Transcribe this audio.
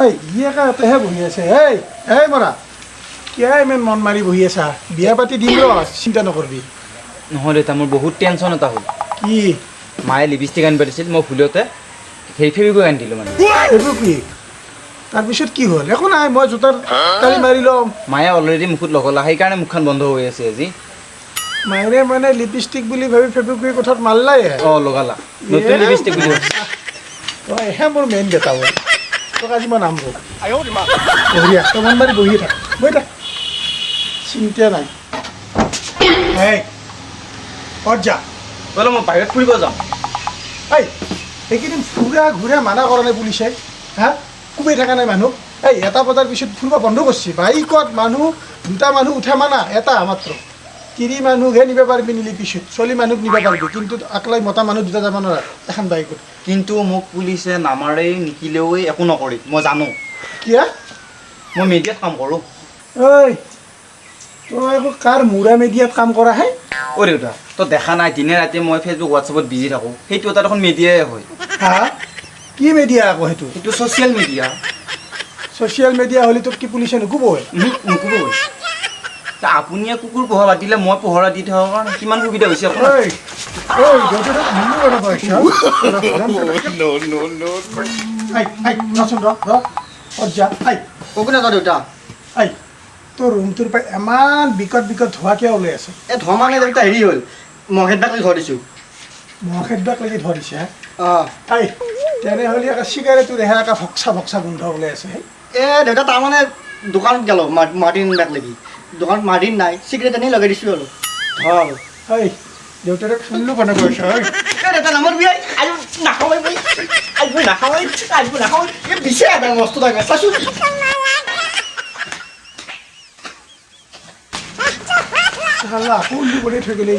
এই ইয়েকা এতেহে বহি আছে এই মৰা কিয় ইমান মন মাৰি বহি আছা বিয়া পাতি দিম ৰ চিন্তা নকৰবি নহয় দেউতা মোৰ বহুত টেনশ্যন এটা হ'ল কি মায়ে লিপষ্টিক আনিব দিছিল মই ভুলতে সেই ফেব্ৰিক আনি দিলোঁ মানে এইবোৰ কি তাৰপিছত কি হ'ল একো নাই মই জোতাৰ তালি মাৰি ল'ম মায়ে অলৰেডি মুখত লগালা সেইকাৰণে মুখখন বন্ধ হৈ আছে আজি মায়েৰে মানে লিপষ্টিক বুলি ভাবি ফেব্ৰিক কথাত মাৰিলাই অঁ লগালা নতুন লিপষ্টিক বুলি তইহে মোৰ মেইন বেটা হ'ল তোক আজি মই নাম ৰ বঢ়িয়া তই মন মাৰি বহি থাক চিন্তা নাই ক'ত যা বোলে মই বাহিৰত ফুৰিব যাম এইকেইদিন ফুৰা ঘূৰা মানা কৰা নাই পুলিচে হা কোবাই থকা নাই মানুহ এটা বজাৰ পিছত ফুৰিব বন্ধ কৰিছে বাইকত মানুহ দুটা মানুহ উঠা মানা এটা মাত্ৰ তিৰি মানুহহে নিব পাৰিবি নিলি পিছত চলি মানুহক নিব পাৰিবি কিন্তু আকলাই মতা মানুহ দুটা যাব নোৱাৰা এখন বাইকত কিন্তু মোক পুলিচে নামাৰেই নিকিলেও একো নকৰি মই জানো কিয় মই মিডিয়াত কাম কৰোঁ তই আকৌ কাৰ মূৰা মিডিয়াত কাম কৰা হে অ' দেউতা তই দেখা নাই দিনে ৰাতি মই ফেচবুক হোৱাটছএপত বিজি থাকোঁ সেইটো এটা দেখোন মিডিয়াই হয় হা কি মিডিয়া আকৌ সেইটো ছ'চিয়েল মিডিয়া ছ'চিয়েল মিডিয়া হ'লে তোক কি পুলিচে নুকুবই নুকুবই আপুনিয়ে কুকুৰ পোহা পাতিলে মই পোহৰা দি থকাৰ কাৰণে কিমান সুবিধা হৈছে আপোনাৰ দেউতা তোৰ ৰুমটোৰ পৰা ইমান বিকট ধোঁৱা কিয় ওলাই আছে এই ধোঁৱা মানে দেউতা হেৰি হ'ল মহেশ দাক ধৰ দিছোঁ মহেশ দাক লাগি ধৰিছে তেনেহ'লে আকৌ চিগাৰেটো ৰেহে আকৌ ভক্সা গোন্ধ ওলাই আছে দেউতা তাৰমানে দোকানত গেলো মাৰ্টিন দাক লাগি দোকানত মাৰ্টিন নাই চিগাৰেট আনি লগাই দিছোঁ আৰু ধৰ দেউতাৰে শুনিলোঁ বনাব কৈছে দেউতা নামৰ বিয়াই আজি নাখাওঁই আজি নাখাওঁই এই বিছে এটা বস্তু থাকে চাইছোঁ আকৌ উল্লু কৰি থৈ গ'লে